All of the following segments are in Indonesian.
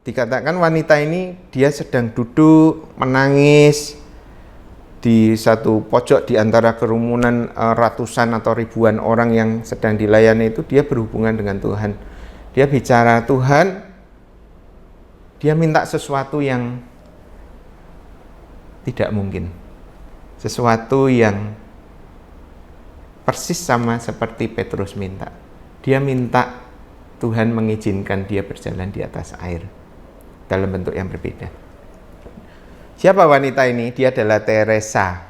dikatakan wanita ini dia sedang duduk menangis di satu pojok di antara kerumunan ratusan atau ribuan orang yang sedang dilayani itu. Dia berhubungan dengan Tuhan. Dia bicara Tuhan, dia minta sesuatu yang tidak mungkin. Sesuatu yang persis sama seperti Petrus minta. Dia minta Tuhan mengizinkan dia berjalan di atas air dalam bentuk yang berbeda. Siapa wanita ini? Dia adalah Teresa.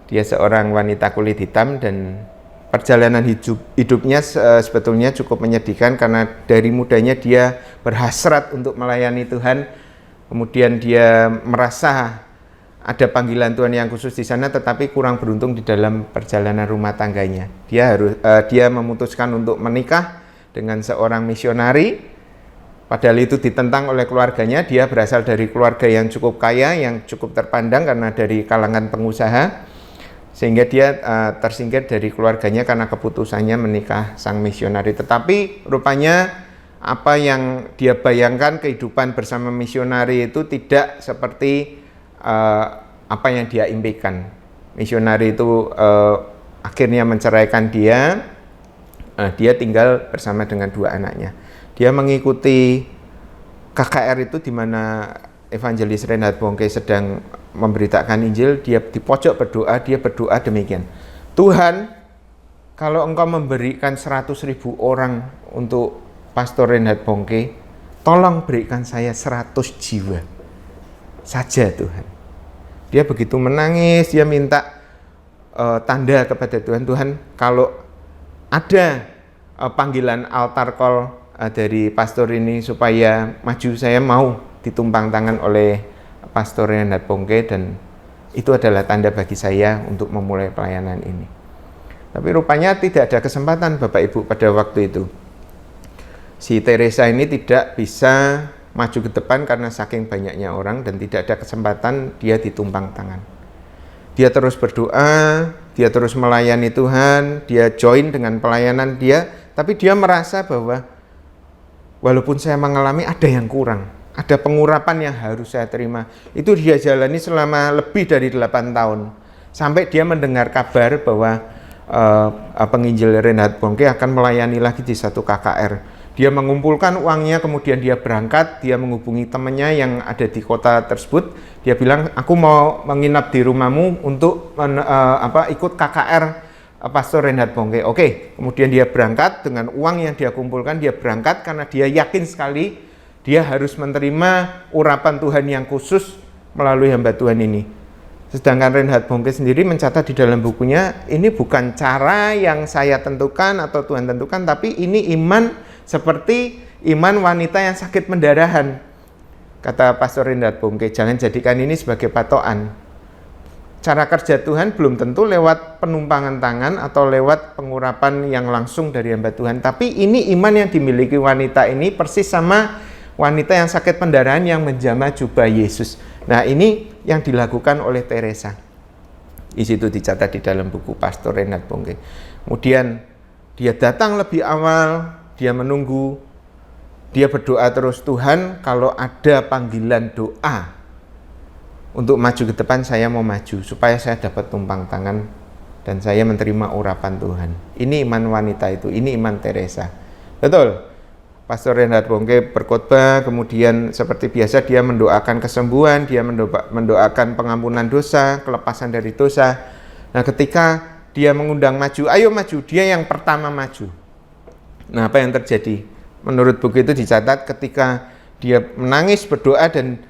Dia seorang wanita kulit hitam dan perjalanan hidupnya sebetulnya cukup menyedihkan karena dari mudanya dia berhasrat untuk melayani Tuhan. Kemudian dia merasa ada panggilan Tuhan yang khusus di sana, tetapi kurang beruntung di dalam perjalanan rumah tangganya. Dia memutuskan untuk menikah dengan seorang misionari. Padahal itu ditentang oleh keluarganya. Dia berasal dari keluarga yang cukup kaya, yang cukup terpandang karena dari kalangan pengusaha, sehingga dia tersingkir dari keluarganya karena keputusannya menikah sang misionari. Tetapi rupanya apa yang dia bayangkan kehidupan bersama misionari itu tidak seperti apa yang dia impikan. Misionari itu akhirnya menceraikan dia. Dia tinggal bersama dengan 2 anaknya. Dia mengikuti KKR itu di mana evangelis Reinhard Bonnke sedang memberitakan Injil. Dia di pojok berdoa, dia berdoa demikian. Tuhan, kalau Engkau memberikan 100.000 orang untuk Pastor Reinhard Bonnke, tolong berikan saya 100 jiwa saja Tuhan. Dia begitu menangis, dia minta tanda kepada Tuhan. Tuhan, kalau ada panggilan altar call dari pastor ini supaya maju, saya mau ditumpang tangan oleh Pastor Reinhard Bonnke, dan itu adalah tanda bagi saya untuk memulai pelayanan ini. Tapi rupanya tidak ada kesempatan Bapak Ibu pada waktu itu. Si Teresa ini tidak bisa maju ke depan karena saking banyaknya orang dan tidak ada kesempatan dia ditumpang tangan. Dia terus berdoa, dia terus melayani Tuhan, dia join dengan pelayanan dia, tapi dia merasa bahwa walaupun saya mengalami ada yang kurang, ada pengurapan yang harus saya terima. Itu dia jalani selama lebih dari 8 tahun. Sampai dia mendengar kabar bahwa penginjil Reinhard Bonnke akan melayani lagi di satu KKR. Dia mengumpulkan uangnya, kemudian dia berangkat, dia menghubungi temannya yang ada di kota tersebut. Dia bilang, aku mau menginap di rumahmu untuk ikut KKR Pastor Reinhard Bonnke. Oke, kemudian dia berangkat dengan uang yang dia kumpulkan, dia berangkat karena dia yakin sekali dia harus menerima urapan Tuhan yang khusus melalui hamba Tuhan ini. Sedangkan Reinhard Bonnke sendiri mencatat di dalam bukunya, ini bukan cara yang saya tentukan atau Tuhan tentukan, tapi ini iman seperti iman wanita yang sakit pendarahan. Kata Pastor Reinhard Bonnke, jangan jadikan ini sebagai patokan. Cara kerja Tuhan belum tentu lewat penumpangan tangan atau lewat pengurapan yang langsung dari hamba Tuhan. Tapi ini iman yang dimiliki wanita ini persis sama wanita yang sakit pendarahan yang menjamah jubah Yesus. Nah, ini yang dilakukan oleh Teresa. Di situ dicatat di dalam buku Pastor Reinhard Bonnke. Kemudian dia datang lebih awal, dia menunggu, dia berdoa terus, Tuhan kalau ada panggilan doa untuk maju ke depan, saya mau maju supaya saya dapat tumpang tangan dan saya menerima urapan Tuhan. Ini iman wanita itu, ini iman Teresa. Betul. Pastor Reinhard Bonnke berkhotbah, kemudian seperti biasa dia mendoakan kesembuhan, dia mendoakan pengampunan dosa, kelepasan dari dosa. Nah, ketika dia mengundang maju, ayo maju, dia yang pertama maju. Nah, apa yang terjadi? Menurut buku itu dicatat ketika dia menangis berdoa dan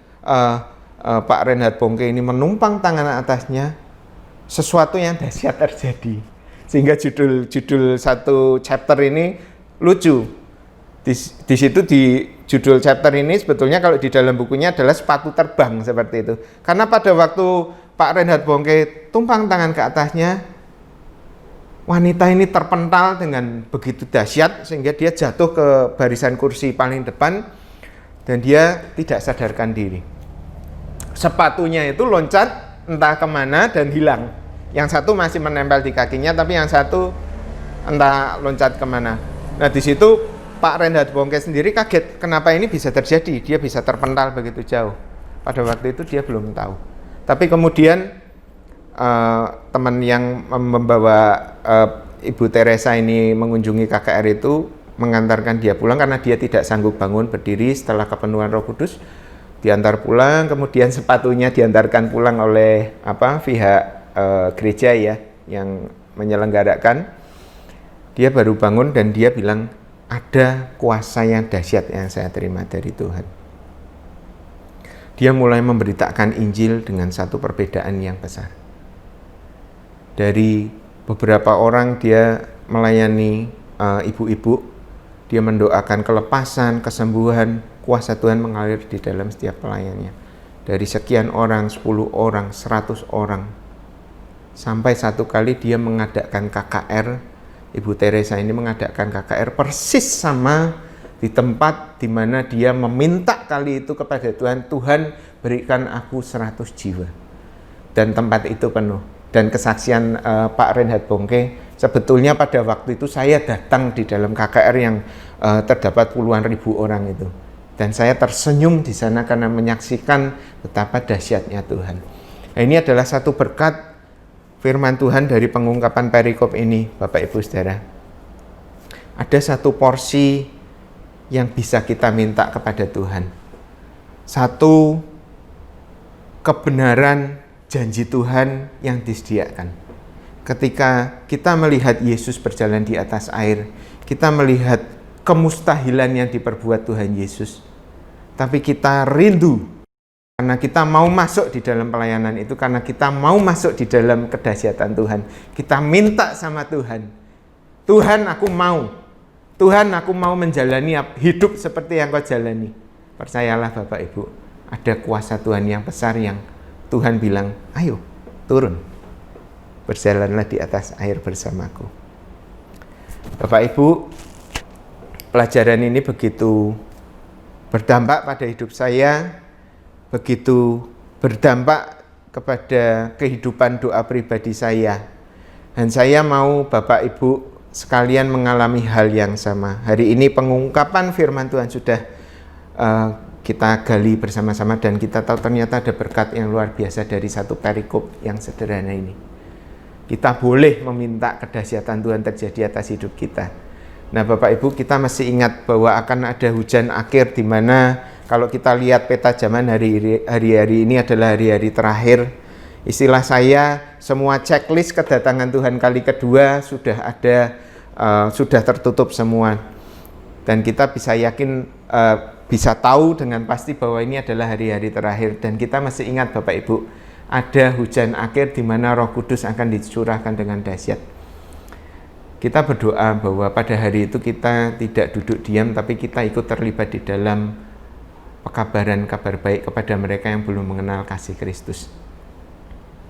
Pak Reinhard Bonnke ini menumpang tangan atasnya, sesuatu yang dahsyat terjadi. Sehingga judul satu chapter ini lucu. Di situ di judul chapter ini sebetulnya kalau di dalam bukunya adalah sepatu terbang seperti itu. Karena pada waktu Pak Reinhard Bonnke tumpang tangan ke atasnya, wanita ini terpental dengan begitu dahsyat sehingga dia jatuh ke barisan kursi paling depan dan dia tidak sadarkan diri. Sepatunya itu loncat entah kemana dan hilang. Yang satu masih menempel di kakinya, tapi yang satu entah loncat kemana. Nah, di situ Pak Reinhard Bonnke sendiri kaget kenapa ini bisa terjadi, dia bisa terpental begitu jauh. Pada waktu itu dia belum tahu. Tapi kemudian teman yang membawa Ibu Teresa ini mengunjungi KKR itu mengantarkan dia pulang karena dia tidak sanggup bangun berdiri setelah kepenuhan Roh Kudus. Diantar pulang, kemudian sepatunya diantarkan pulang oleh pihak gereja ya yang menyelenggarakan. Dia baru bangun dan dia bilang, ada kuasa yang dahsyat yang saya terima dari Tuhan. Dia mulai memberitakan Injil dengan satu perbedaan yang besar. Dari beberapa orang dia melayani ibu-ibu, dia mendoakan kelepasan, kesembuhan, kuasa Tuhan mengalir di dalam setiap pelayannya. Dari sekian orang, 10 orang, 100 orang. Sampai satu kali dia mengadakan KKR, Ibu Teresa ini mengadakan KKR persis sama di tempat di mana dia meminta kali itu kepada Tuhan, Tuhan berikan aku 100 jiwa. Dan tempat itu penuh. Dan kesaksian Pak Reinhard Bonnke, sebetulnya pada waktu itu saya datang di dalam KKR yang terdapat puluhan ribu orang itu. Dan saya tersenyum di sana karena menyaksikan betapa dahsyatnya Tuhan. Nah, ini adalah satu berkat firman Tuhan dari pengungkapan perikop ini, Bapak Ibu Saudara. Ada satu porsi yang bisa kita minta kepada Tuhan. Satu kebenaran janji Tuhan yang disediakan. Ketika kita melihat Yesus berjalan di atas air, kita melihat kemustahilan yang diperbuat Tuhan Yesus. Tapi kita rindu karena kita mau masuk di dalam pelayanan itu, karena kita mau masuk di dalam kedahsyatan Tuhan. Kita minta sama Tuhan, Tuhan aku mau. Tuhan aku mau menjalani hidup seperti yang kau jalani. Percayalah Bapak Ibu, ada kuasa Tuhan yang besar yang Tuhan bilang, ayo turun, berjalanlah di atas air bersamaku. Bapak Ibu, pelajaran ini begitu berdampak pada hidup saya, begitu berdampak kepada kehidupan doa pribadi saya. Dan saya mau Bapak Ibu sekalian mengalami hal yang sama. Hari ini pengungkapan firman Tuhan sudah kita gali bersama-sama dan kita tahu ternyata ada berkat yang luar biasa dari satu perikop yang sederhana ini. Kita boleh meminta kedahsyatan Tuhan terjadi atas hidup kita. Nah Bapak Ibu, kita masih ingat bahwa akan ada hujan akhir di mana kalau kita lihat peta zaman hari-hari ini adalah hari-hari terakhir. Istilah saya, semua checklist kedatangan Tuhan kali kedua sudah ada, sudah tertutup semua. Dan kita bisa yakin, bisa tahu dengan pasti bahwa ini adalah hari-hari terakhir. Dan kita masih ingat Bapak Ibu, ada hujan akhir di mana Roh Kudus akan dicurahkan dengan dahsyat. Kita berdoa bahwa pada hari itu kita tidak duduk diam, tapi kita ikut terlibat di dalam pekabaran kabar baik kepada mereka yang belum mengenal kasih Kristus.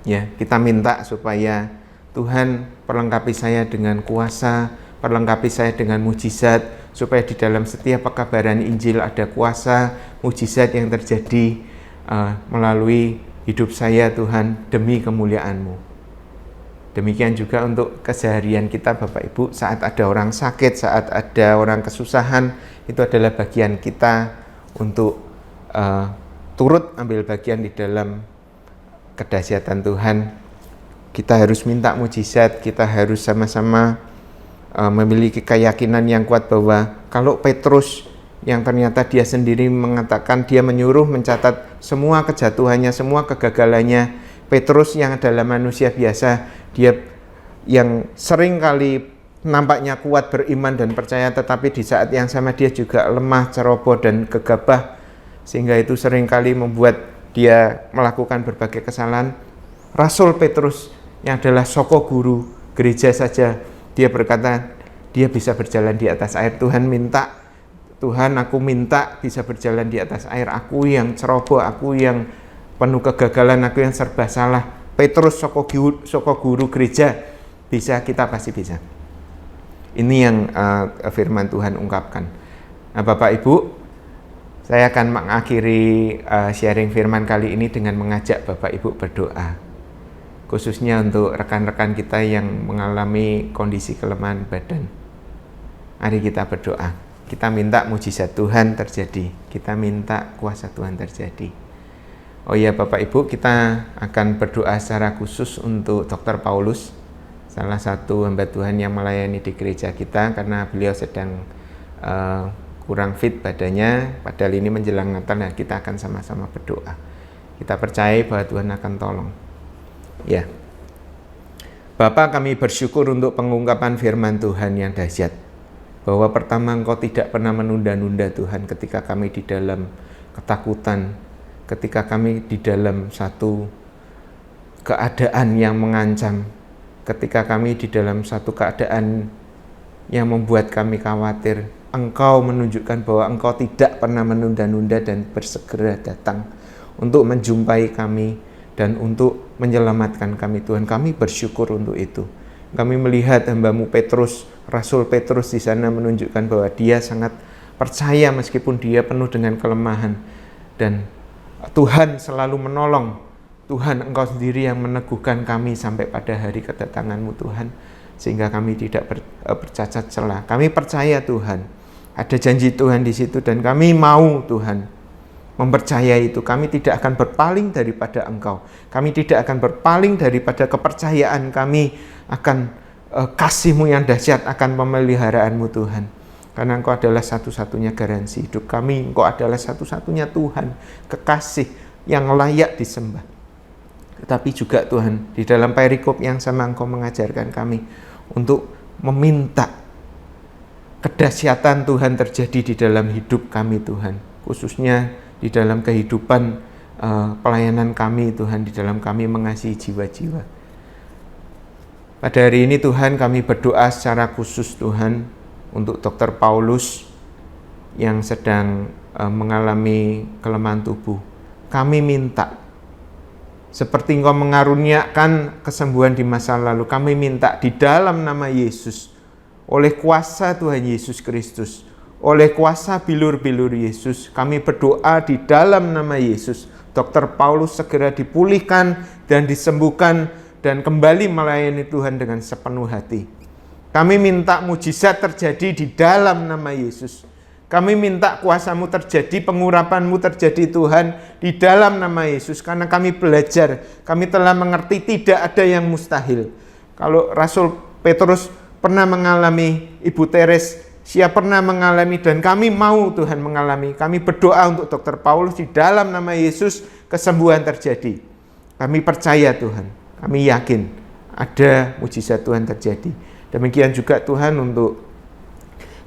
Ya, kita minta supaya Tuhan perlengkapi saya dengan kuasa, perlengkapi saya dengan mujizat, supaya di dalam setiap pekabaran Injil ada kuasa, mujizat yang terjadi melalui hidup saya Tuhan demi kemuliaan-Mu. Demikian juga untuk keseharian kita Bapak Ibu, saat ada orang sakit, saat ada orang kesusahan, itu adalah bagian kita untuk turut ambil bagian di dalam kedahsyatan Tuhan. Kita harus minta mujizat, kita harus sama-sama memiliki keyakinan yang kuat bahwa kalau Petrus yang ternyata dia sendiri mengatakan, dia menyuruh mencatat semua kejatuhannya, semua kegagalannya, Petrus yang adalah manusia biasa, dia yang sering kali nampaknya kuat beriman dan percaya, tetapi di saat yang sama dia juga lemah, ceroboh dan gegabah, sehingga itu sering kali membuat dia melakukan berbagai kesalahan. Rasul Petrus yang adalah soko guru gereja saja, dia berkata dia bisa berjalan di atas air. Tuhan aku minta bisa berjalan di atas air, aku yang ceroboh, aku yang penuh kegagalan, aku yang serba salah. Petrus soko guru gereja bisa, kita pasti bisa. Ini yang firman Tuhan ungkapkan. Nah Bapak Ibu, saya akan mengakhiri sharing firman kali ini dengan mengajak Bapak Ibu berdoa, khususnya untuk rekan-rekan kita yang mengalami kondisi kelemahan badan. Mari kita berdoa. Kita minta mujizat Tuhan terjadi. Kita minta kuasa Tuhan terjadi. Oh iya Bapak Ibu, kita akan berdoa secara khusus untuk Dr. Paulus, salah satu hamba Tuhan yang melayani di gereja kita, karena beliau sedang kurang fit badannya. Padahal ini menjelang Natal, nah kita akan sama-sama berdoa. Kita percaya bahwa Tuhan akan tolong. Ya, Bapa, kami bersyukur untuk pengungkapan firman Tuhan yang dahsyat, bahwa pertama Engkau tidak pernah menunda-nunda Tuhan ketika kami di dalam ketakutan, ketika kami di dalam satu keadaan yang mengancam, ketika kami di dalam satu keadaan yang membuat kami khawatir, Engkau menunjukkan bahwa Engkau tidak pernah menunda-nunda dan bersegera datang untuk menjumpai kami dan untuk menyelamatkan kami. Tuhan, kami bersyukur untuk itu. Kami melihat hamba-Mu Petrus, Rasul Petrus di sana menunjukkan bahwa dia sangat percaya meskipun dia penuh dengan kelemahan, dan Tuhan selalu menolong. Tuhan, Engkau sendiri yang meneguhkan kami sampai pada hari kedatangan-Mu Tuhan, sehingga kami tidak bercacat celah. Kami percaya Tuhan, ada janji Tuhan di situ, dan kami mau Tuhan mempercayai itu. Kami tidak akan berpaling daripada Engkau. Kami tidak akan berpaling daripada kepercayaan kami akan kasih-Mu yang dahsyat, akan pemeliharaanmu Tuhan. Karena Engkau adalah satu-satunya garansi hidup kami. Engkau adalah satu-satunya Tuhan, kekasih yang layak disembah. Tetapi juga Tuhan, di dalam perikop yang sama Engkau mengajarkan kami untuk meminta kedahsyatan Tuhan terjadi di dalam hidup kami Tuhan. Khususnya di dalam kehidupan pelayanan kami Tuhan, di dalam kami mengasihi jiwa-jiwa. Pada hari ini Tuhan, kami berdoa secara khusus Tuhan untuk Dr. Paulus yang sedang mengalami kelemahan tubuh. Kami minta, seperti Engkau mengaruniakan kesembuhan di masa lalu, kami minta di dalam nama Yesus, oleh kuasa Tuhan Yesus Kristus, oleh kuasa bilur-bilur Yesus, kami berdoa di dalam nama Yesus, Dr. Paulus segera dipulihkan dan disembuhkan dan kembali melayani Tuhan dengan sepenuh hati. Kami minta mujizat terjadi di dalam nama Yesus. Kami minta kuasa-Mu terjadi, pengurapan-Mu terjadi Tuhan di dalam nama Yesus. Karena kami belajar, kami telah mengerti tidak ada yang mustahil. Kalau Rasul Petrus pernah mengalami, Ibu Teres siapa pernah mengalami, dan kami mau Tuhan mengalami. Kami berdoa untuk Dr. Paulus di dalam nama Yesus, kesembuhan terjadi. Kami percaya Tuhan, kami yakin ada mujizat Tuhan terjadi. Demikian juga Tuhan untuk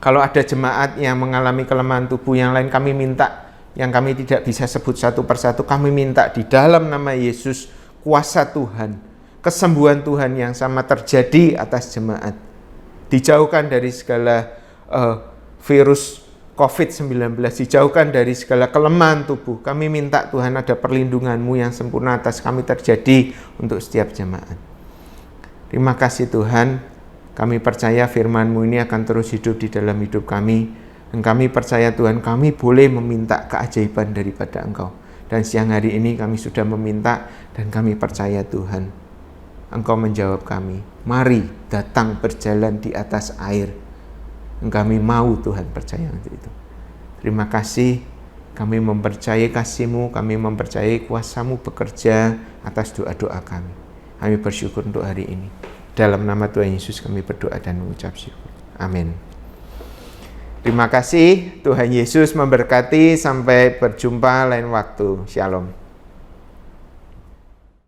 kalau ada jemaat yang mengalami kelemahan tubuh yang lain, kami minta, yang kami tidak bisa sebut satu persatu, kami minta di dalam nama Yesus, kuasa Tuhan, kesembuhan Tuhan yang sama terjadi atas jemaat. Dijauhkan dari segala virus COVID-19, dijauhkan dari segala kelemahan tubuh. Kami minta Tuhan ada perlindungan-Mu yang sempurna atas kami terjadi untuk setiap jemaat. Terima kasih Tuhan, kami percaya firman-Mu ini akan terus hidup di dalam hidup kami. Dan kami percaya Tuhan, kami boleh meminta keajaiban daripada Engkau. Dan siang hari ini kami sudah meminta, dan kami percaya Tuhan, Engkau menjawab kami. Mari datang berjalan di atas air. Kami mau Tuhan percaya untuk itu. Terima kasih, kami mempercayai kasih-Mu, kami mempercayai kuasa-Mu bekerja atas doa-doa kami. Kami bersyukur untuk hari ini. Dalam nama Tuhan Yesus kami berdoa dan mengucap syukur. Amin. Terima kasih, Tuhan Yesus memberkati, sampai berjumpa lain waktu. Shalom.